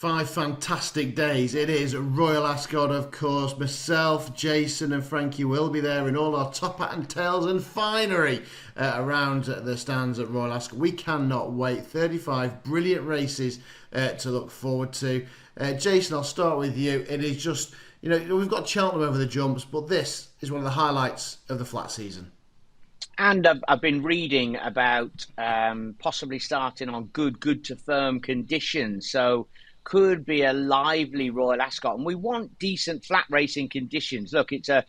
5 fantastic days. It is Royal Ascot, of course. Myself, Jason and Frankie will be there in all our top hat and tails and finery around the stands at Royal Ascot. We cannot wait. 35 brilliant races to look forward to. Jason, I'll start with you. It is just, we've got Cheltenham over the jumps, but this is one of the highlights of the flat season. And I've been reading about possibly starting on good to firm conditions. So could be a lively Royal Ascot, and we want decent flat racing conditions. Look, it's a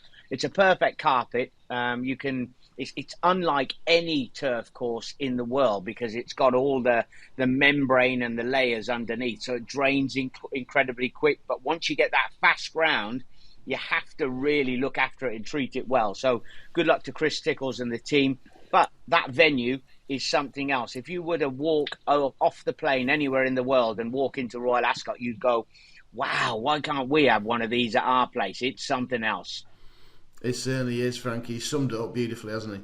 perfect carpet. It's unlike any turf course in the world because it's got all the membrane and the layers underneath, so it drains incredibly quick. But once you get that fast ground, you have to really look after it and treat it well. So good luck to Chris Tickles and the team. But that venue is something else. If you were to walk off the plane anywhere in the world and walk into Royal Ascot, you'd go, wow, why can't we have one of these at our place? It's something else. It certainly is, Frankie. He summed it up beautifully, hasn't he?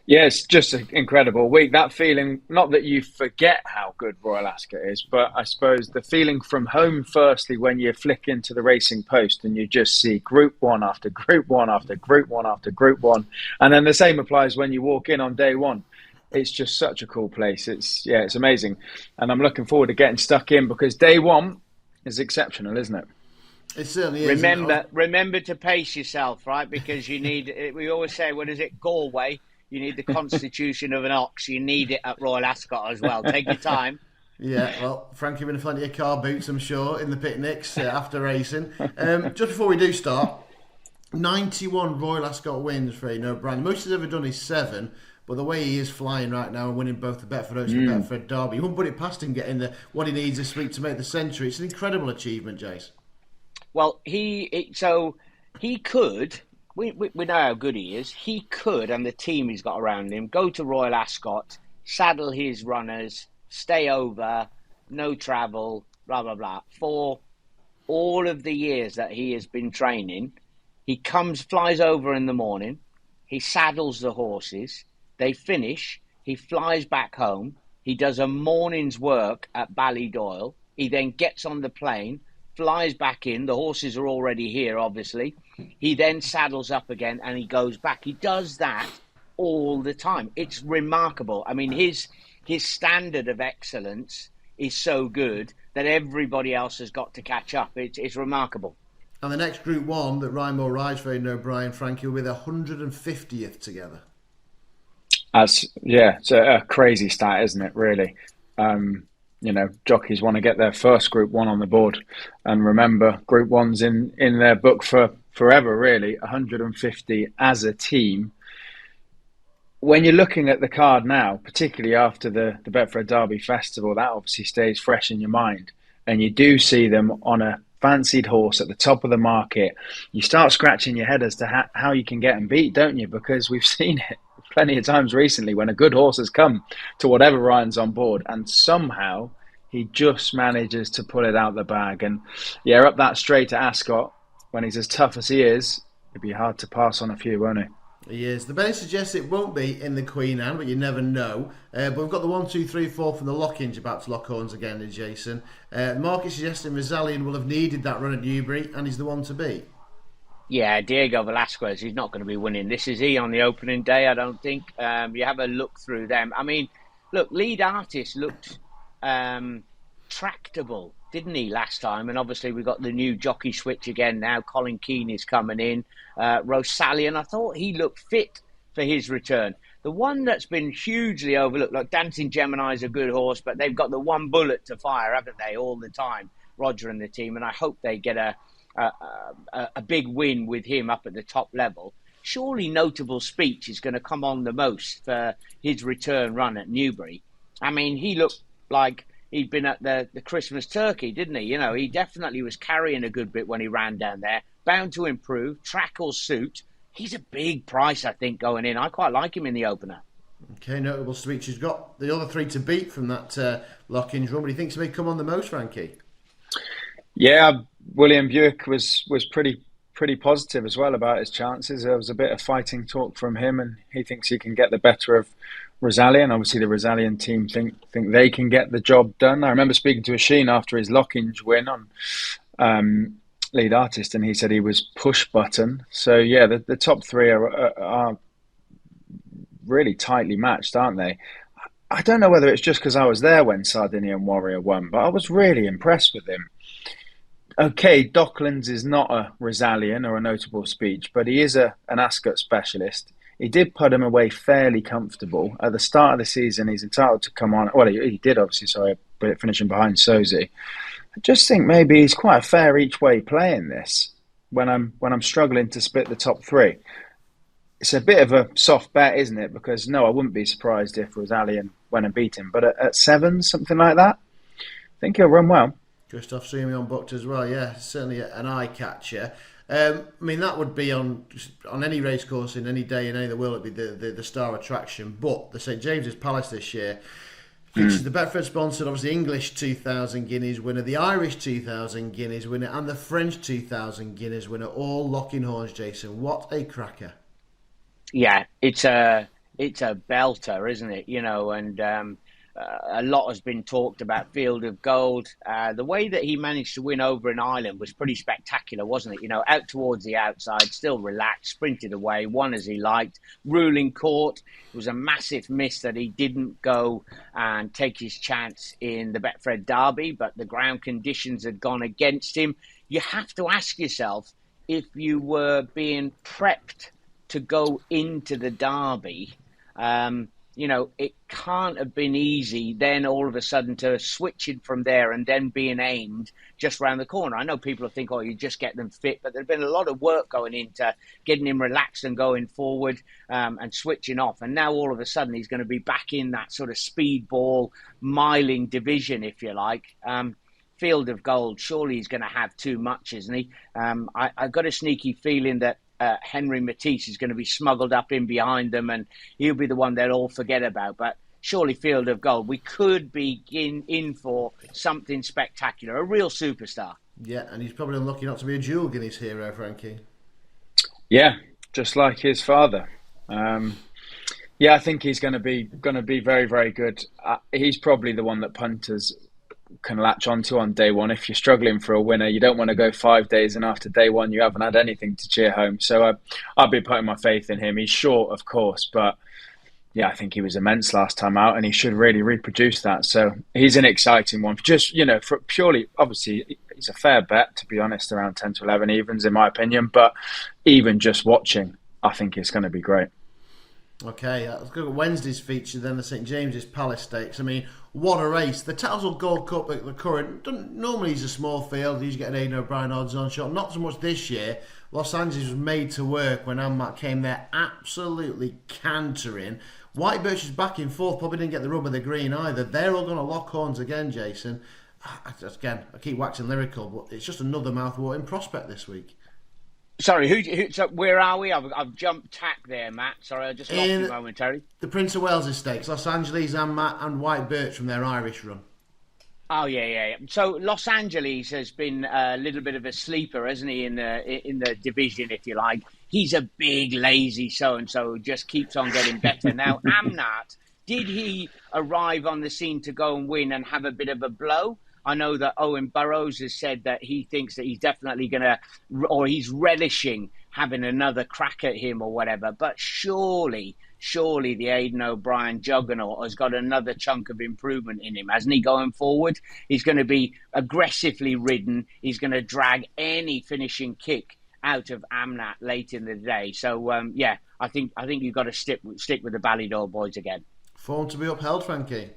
Yeah, it's just an incredible week. That feeling, not that you forget how good Royal Ascot is, but I suppose the feeling from home, firstly, when you flick into the Racing Post and you just see Group 1 after Group 1 after Group 1 after Group 1. And then the same applies when you walk in on day one. It's just such a cool place. It's amazing. And I'm looking forward to getting stuck in because day one is exceptional, isn't it? It certainly is. Remember to pace yourself, right? Because you need, we always say, what is it, Galway? You need the constitution of an ox. You need it at Royal Ascot as well. Take your time. Yeah, well, Frankie, been plenty of car boots, I'm sure, in the picnics after racing. Just before we do start, 91 Royal Ascot wins for Aidan O'Brien. The most he's ever done is 7, but the way he is flying right now and winning both the Betfred Horse and Betfred Derby, you wouldn't put it past him getting what he needs this week to make the century. It's an incredible achievement, Jace. Well, he could. We know how good he is. He could, and the team he's got around him, go to Royal Ascot, saddle his runners, stay over, no travel, blah, blah, blah. For all of the years that he has been training, he flies over in the morning, he saddles the horses, they finish, he flies back home, he does a morning's work at Ballydoyle, he then gets on the plane, flies back in, the horses are already here, obviously. He then saddles up again and he goes back. He does that all the time. It's remarkable. I mean, his standard of excellence is so good that everybody else has got to catch up. It's remarkable. And the next Group 1 that Ryan Moore rides for Aidan O'Brien, Frankie, will be the 150th together. It's a crazy stat, isn't it, really? Jockeys want to get their first Group 1 on the board. And remember, Group 1's in their book for forever, really. 150 as a team. When you're looking at the card now, particularly after the Betfred Derby Festival, that obviously stays fresh in your mind. And you do see them on a fancied horse at the top of the market. You start scratching your head as to how you can get them beat, don't you? Because we've seen it plenty of times recently when a good horse has come to whatever Ryan's on board and somehow he just manages to pull it out the bag. And up that straight to Ascot, when he's as tough as he is, it'd be hard to pass on a few, won't it? He is. The betting suggests it won't be in the Queen Anne, but you never know. But we've got the 1, 2, 3, 4 from the lock-ins about to lock horns again, Jason. The market suggesting Rosallion will have needed that run at Newbury and he's the one to beat. Yeah, Diego Velasquez, he's not going to be winning. This is he on the opening day, I don't think. You have a look through them. I mean, look, Lead Artist looked tractable, didn't he, last time? And obviously we've got the new jockey switch again now. Colin Keane is coming in. Rosallion, I thought he looked fit for his return. The one that's been hugely overlooked, like Dancing Gemini is a good horse, but they've got the one bullet to fire, haven't they, all the time, Roger and the team, and I hope they get a big win with him up at the top level. Surely Notable Speech is going to come on the most for his return run at Newbury. I mean, he looked like he'd been at the Christmas turkey, didn't he? He definitely was carrying a good bit when he ran down there. Bound to improve, track or suit. He's a big price, I think, going in. I quite like him in the opener. Okay, Notable Speech has got the other 3 to beat from that lock-ins run, but he thinks he may come on the most, Frankie. Yeah, William Buick was pretty positive as well about his chances. There was a bit of fighting talk from him, and he thinks he can get the better of Rosallion. Obviously, the Rosallion team think they can get the job done. I remember speaking to Asheen after his Lockinge win on lead artist, and he said he was push button. So yeah, the top three are really tightly matched, aren't they? I don't know whether it's just because I was there when Sardinian Warrior won, but I was really impressed with him. Okay, Docklands is not a Rosallion or a Notable Speech, but he is an Ascot specialist. He did put him away fairly comfortable. At the start of the season, he's entitled to come on. Well, he did, obviously, sorry, but finishing behind Sozi. I just think maybe he's quite a fair each way play in this when I'm struggling to split the top three. It's a bit of a soft bet, isn't it? Because no, I wouldn't be surprised if Rosallion went and beat him. But at 7, something like that, I think he'll run well. Christoph Simeon booked as well, yeah, certainly an eye catcher. I mean, that would be on any race course in any day in any of the world. It'd be the star attraction. But the St James's Palace this year features the Betfred sponsored, obviously English 2,000 guineas winner, the Irish 2,000 guineas winner, and the French 2,000 guineas winner, all locking horns. Jason, what a cracker! Yeah, it's a belter, isn't it? You know, and a lot has been talked about Field of Gold. The way that he managed to win over in Ireland was pretty spectacular, wasn't it? You know, out towards the outside, still relaxed, sprinted away, won as he liked. Ruling court, it was a massive miss that he didn't go and take his chance in the Betfred Derby, but the ground conditions had gone against him. You have to ask yourself, if you were being prepped to go into the Derby, you know, it can't have been easy then all of a sudden to switch it from there and then being aimed just round the corner. I know people think, oh, you just get them fit, but there's been a lot of work going into getting him relaxed and going forward and switching off. And now all of a sudden he's going to be back in that sort of speedball, miling division, if you like. Field of Gold, surely he's going to have too much, isn't he? I've got a sneaky feeling that Henry Matisse is going to be smuggled up in behind them and he'll be the one they'll all forget about. But surely Field of Gold, we could be in for something spectacular, a real superstar. Yeah, and he's probably unlucky not to be a dual Guineas hero, Frankie. Yeah, just like his father. Yeah, I think he's going to be very, very good. He's probably the one that punters can latch onto on day one. If you're struggling for a winner, you don't want to go 5 days and after day one you haven't had anything to cheer home. So I'll be putting my faith in him. He's short, of course, but yeah, I think he was immense last time out and he should really reproduce that. So he's an exciting one. Just, you know, for purely, obviously he's a fair bet, to be honest, around 10 to 11 evens in my opinion, but even just watching, I think it's going to be great. Okay, let's go at Wednesday's feature then, the St James's Palace Stakes. I mean, what a race. The Townsville Gold Cup at the current, normally he's a small field, he's getting Aidan O'Brien odds on shot, not so much this year. Los Angeles was made to work when Ammat came there absolutely cantering. White Birch is back in fourth, probably didn't get the rub of the green either. They're all going to lock horns again, Jason. Again, I keep waxing lyrical, but it's just another mouth-watering prospect this week. Sorry, so where are we? I've jumped tack there, Matt. Sorry, I just lost you momentarily. The Prince of Wales Stakes, Los Angeles, Ammat and White Birch from their Irish run. Oh yeah. So Los Angeles has been a little bit of a sleeper, hasn't he, in the division, if you like. He's a big, lazy so-and-so who just keeps on getting better. Now, Amnat, did he arrive on the scene to go and win and have a bit of a blow? I know that Owen Burrows has said that he thinks that he's definitely going to, or he's relishing having another crack at him or whatever. But surely the Aidan O'Brien juggernaut has got another chunk of improvement in him, hasn't he, going forward? He's going to be aggressively ridden. He's going to drag any finishing kick out of Amnat late in the day. So, yeah, I think you've got to stick with the Ballydor boys again. Form to be upheld, Frankie.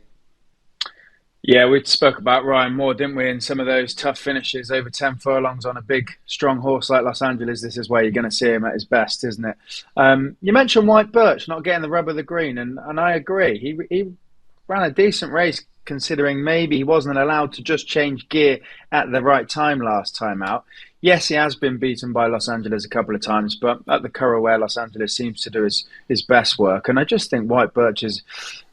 Yeah, we spoke about Ryan Moore, didn't we? And some of those tough finishes over 10 furlongs on a big, strong horse like Los Angeles. This is where you're going to see him at his best, isn't it? You mentioned White Birch not getting the rub of the green, and I agree. He ran a decent race considering maybe he wasn't allowed to just change gear at the right time last time out. Yes, he has been beaten by Los Angeles a couple of times, but at the Curragh where Los Angeles seems to do his best work. And I just think White Birch is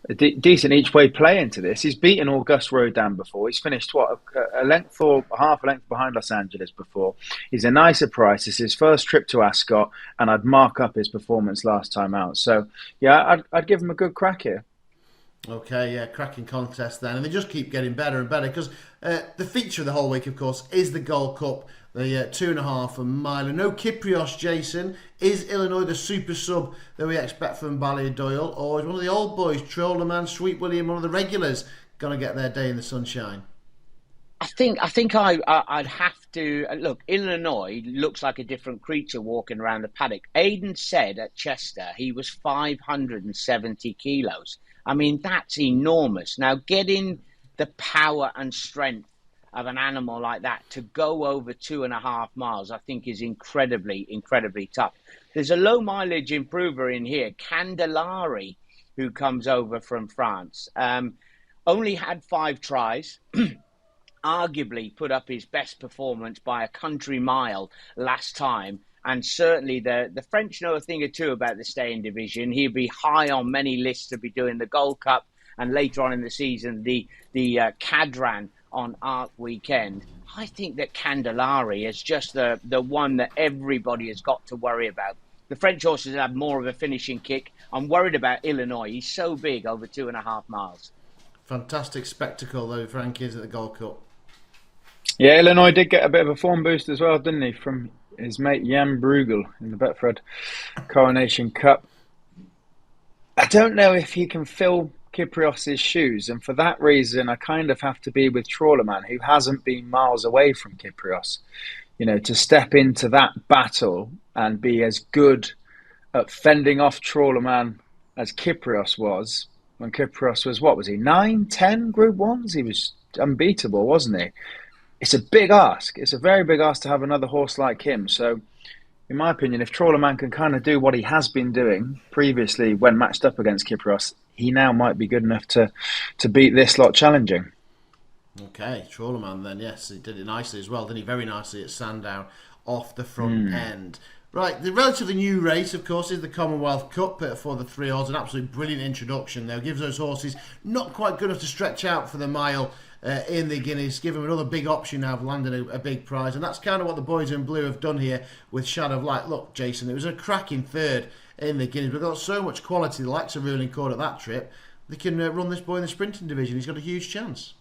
a decent each-way play into this. He's beaten Auguste Rodin before. He's finished, a length or half a length behind Los Angeles before. He's a nicer price. It's his first trip to Ascot, and I'd mark up his performance last time out. So, yeah, I'd give him a good crack here. Okay, yeah, cracking contest then, and they just keep getting better and better because the feature of the whole week, of course, is the Gold Cup, the 2.5 mile. No Kyprios, Jason. Is Illinois the super sub that we expect from Ballydoyle, or is one of the old boys, Trollerman, Sweet William, one of the regulars, going to get their day in the sunshine? I'd have to look. Illinois looks like a different creature walking around the paddock. Aidan said at Chester he was 570 kilos. I mean, that's enormous. Now, getting the power and strength of an animal like that to go over 2.5 miles, I think is incredibly, incredibly tough. There's a low mileage improver in here, Candelari, who comes over from France. Only had 5 tries. Arguably put up his best performance by a country mile last time. And certainly the French know a thing or two about the staying division. He'll be high on many lists to be doing the Gold Cup and later on in the season, the Cadran on Arc Weekend. I think that Candelari is just the one that everybody has got to worry about. The French horses have more of a finishing kick. I'm worried about Illinois. He's so big over 2.5 miles. Fantastic spectacle, though, Frankie, is at the Gold Cup. Yeah, Illinois did get a bit of a form boost as well, didn't he, from his mate Jan Bruegel in the Betfred Coronation Cup. I don't know if he can fill Kyprios' shoes, and for that reason, I kind of have to be with Trollerman, who hasn't been miles away from Kyprios. You know, to step into that battle and be as good at fending off Trollerman as Kyprios was, when Kyprios was, what was he, 9, 10 Group 1s? He was unbeatable, wasn't he? It's a big ask. It's a very big ask to have another horse like him. So, in my opinion, if Trollerman can kind of do what he has been doing previously when matched up against Kyprios, he now might be good enough to beat this lot challenging. Okay, Trollerman then, yes, he did it nicely as well, didn't he? Very nicely at Sandown off the front end. Right, the relatively new race, of course, is the Commonwealth Cup for the 3 odds. An absolutely brilliant introduction there. Gives those horses not quite good enough to stretch out for the mile in the Guineas. Give them another big option now of landing a big prize. And that's kind of what the boys in blue have done here with Shadow of Light. Look, Jason, it was a cracking third in the Guineas. We've got so much quality, the likes of Ruling Court at that trip. They can run this boy in the sprinting division. He's got a huge chance.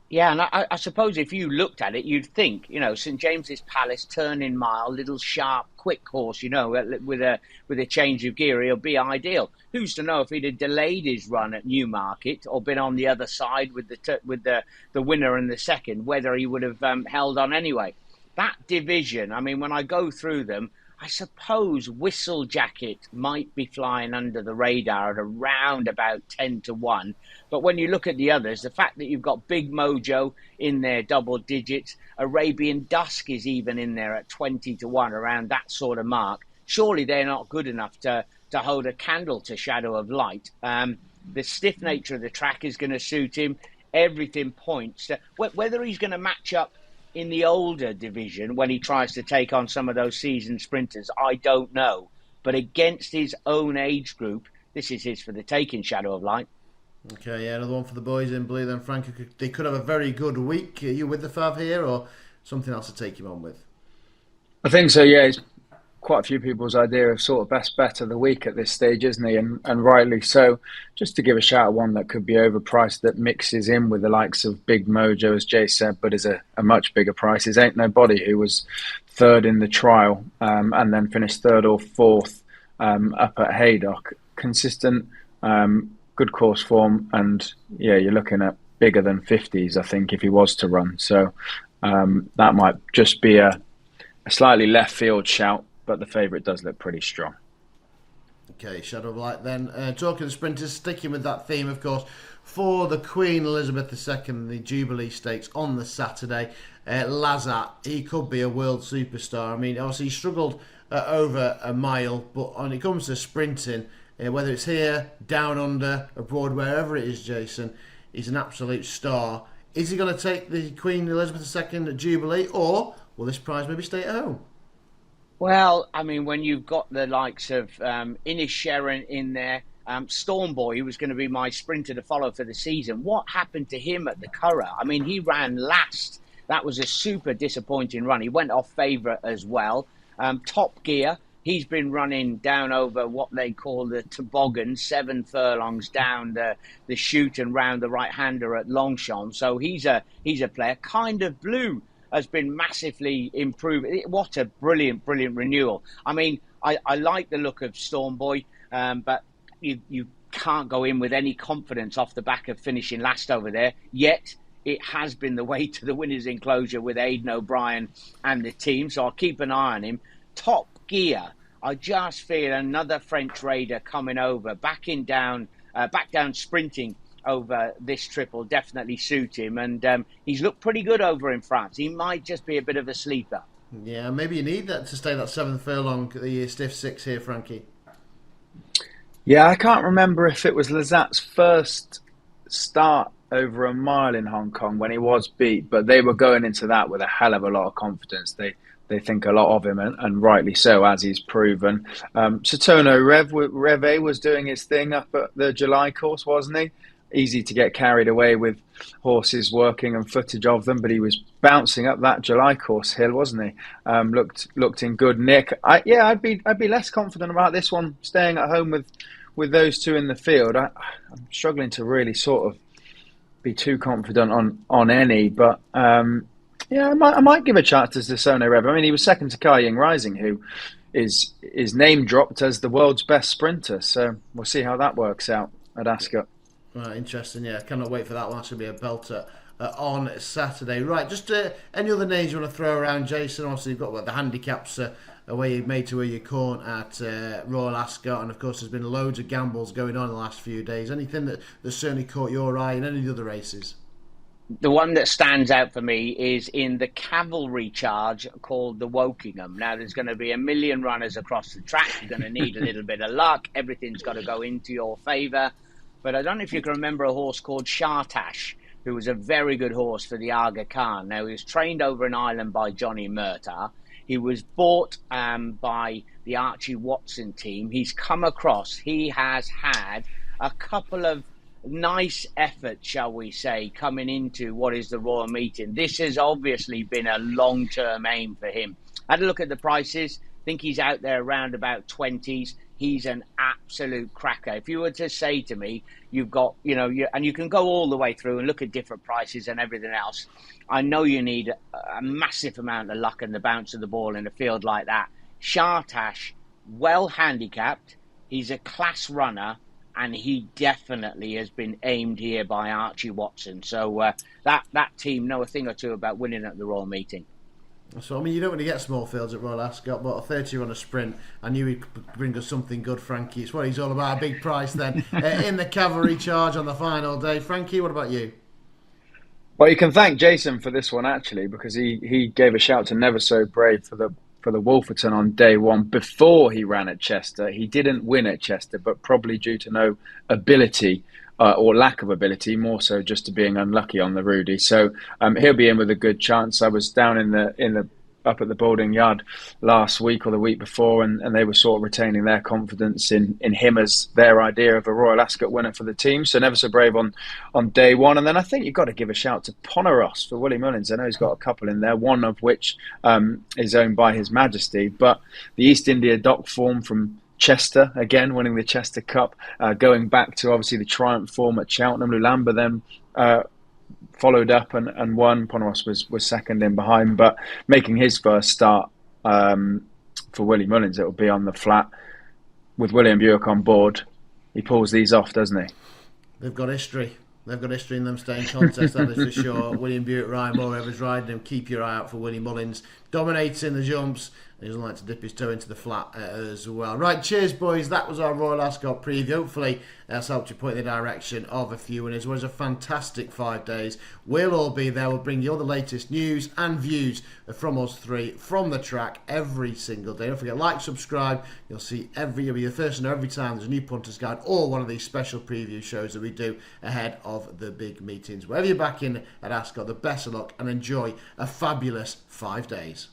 Yeah, and I suppose if you looked at it, you'd think, you know, St James's Palace, turning mile, little sharp, quick horse, you know, with a change of gear, he'll be ideal. Who's to know if he'd have delayed his run at Newmarket or been on the other side with the winner and the second, whether he would have held on anyway. That division, I mean, when I go through them, I suppose Whistle Jacket might be flying under the radar at around about 10-1. But when you look at the others, the fact that you've got Big Mojo in there, double digits, Arabian Dusk is even in there at 20-1, around that sort of mark. Surely they're not good enough to hold a candle to Shadow of Light. The stiff nature of the track is going to suit him. Everything points to whether he's going to match up in the older division when he tries to take on some of those seasoned sprinters, I don't know. But against his own age group, this is his for the taking, Shadow of Light. Okay, yeah, another one for the boys in blue then, Frank. They could have a very good week. Are you with the Fav here or something else to take him on with? I think so, yeah. It's quite a few people's idea of sort of best bet of the week at this stage, isn't he? And rightly so. Just to give a shout at one that could be overpriced that mixes in with the likes of Big Mojo, as Jay said, but is a much bigger price, is Ain't Nobody, who was third in the trial and then finished third or fourth up at Haydock. Consistent, good course form, and yeah, you're looking at bigger than 50s, I think, if he was to run. So that might just be a slightly left field shout, but the favourite does look pretty strong. Okay, Shadow of Light then. Talking of sprinters, sticking with that theme, of course, for the Queen Elizabeth II, the Jubilee Stakes on the Saturday. Lazat, he could be a world superstar. I mean, obviously he struggled over a mile, but when it comes to sprinting, whether it's here, down under, abroad, wherever it is, Jason, he's an absolute star. Is he going to take the Queen Elizabeth II at Jubilee, or will this prize maybe stay at home? Well, I mean, when you've got the likes of Inish Sharon in there, Stormboy, who was going to be my sprinter to follow for the season, what happened to him at the Curragh? I mean, he ran last. That was a super disappointing run. He went off favourite as well. Top Gear, He's been running down over what they call the toboggan, 7 furlongs down the chute and round the right-hander at Longchamp. So he's a player. Kind of Blue has been massively improved. What a brilliant renewal. I mean, I like the look of Stormboy, but you can't go in with any confidence off the back of finishing last over there. Yet it has been the way to the winner's enclosure with Aidan O'Brien and the team. So I'll keep an eye on him. Top Gear, I just feel another French raider coming over, back down sprinting over this trip will definitely suit him. And he's looked pretty good over in France. He might just be a bit of a sleeper. Yeah, maybe you need that to stay that 7th furlong, the stiff 6 here, Frankie. Yeah, I can't remember if it was Lazat's first start over a mile in Hong Kong when he was beat, but they were going into that with a hell of a lot of confidence. They think a lot of him, and rightly so, as he's proven. Satono Reve was doing his thing up at the July course, wasn't he? Easy to get carried away with horses working and footage of them, but he was bouncing up that July course hill, wasn't he? Looked in good nick. I'd be less confident about this one staying at home with those two in the field. I'm struggling to really sort of be too confident on any, but I might give a chance to Sassono Rev. I mean, he was second to Kai Ying Rising, who is name dropped as the world's best sprinter. So we'll see how that works out at Ascot. Right, interesting. Yeah, cannot wait for that one. That's going to be a belter on Saturday. Right, just any other names you want to throw around, Jason? Obviously, you've got the handicaps where you've made to where you corn at Royal Ascot, and of course, there's been loads of gambles going on in the last few days. Anything that certainly caught your eye in any of the other races? The one that stands out for me is in the cavalry charge called the Wokingham. Now, there's going to be 1 million runners across the track. You're going to need a little bit of luck. Everything's got to go into your favour. But I don't know if you can remember a horse called Shartash, who was a very good horse for the Aga Khan. Now, he was trained over in Ireland by Johnny Murtagh. He was bought by the Archie Watson team. He's come across. He has had a couple of nice efforts, shall we say, coming into what is the Royal Meeting. This has obviously been a long-term aim for him. I had a look at the prices. I think he's out there around about 20s. He's an absolute cracker. If you were to say to me, you've got, and you can go all the way through and look at different prices and everything else. I know you need a massive amount of luck and the bounce of the ball in a field like that. Shartash, well handicapped. He's a class runner, and he definitely has been aimed here by Archie Watson. So that team know a thing or two about winning at the Royal Meeting. So, I mean, you don't really get small fields at Royal Ascot, but a 30 on a sprint, I knew he'd bring us something good, Frankie. It's what he's all about, a big price then. In the cavalry charge on the final day. Frankie, what about you? Well, you can thank Jason for this one, actually, because he gave a shout to Never So Brave for the Wolferton on day one before he ran at Chester. He didn't win at Chester, but probably due to no ability or lack of ability, more so just to being unlucky on the Rudy. So he'll be in with a good chance. I was down in the up at the Balding Yard last week or the week before, and they were sort of retaining their confidence in him as their idea of a Royal Ascot winner for the team. So Never So Brave on day one. And then I think you've got to give a shout to Poneros for Willie Mullins. I know he's got a couple in there, one of which is owned by His Majesty. But the East India Dock form from Chester, again winning the Chester Cup, going back to obviously the triumph form at Cheltenham. Lulamba then followed up and won. Poneros was second in behind, but making his first start for Willie Mullins, it will be on the flat with William Buick on board. He pulls these off, doesn't he? They've got history. They've got history in them staying contest, that is for sure. William Buick, Ryan Moore, whoever's riding him, keep your eye out for Willie Mullins. Dominates in the jumps. He doesn't like to dip his toe into the flat as well. Right, cheers, boys. That was our Royal Ascot preview. Hopefully, that's helped you point in the direction of a few winners. It was a fantastic 5 days. We'll all be there. We'll bring you all the latest news and views from us three from the track every single day. Don't forget, like, subscribe. You'll be the first to know every time there's a new Punters Guide or one of these special preview shows that we do ahead of the big meetings. Wherever you're back in at Ascot, the best of luck and enjoy a fabulous 5 days.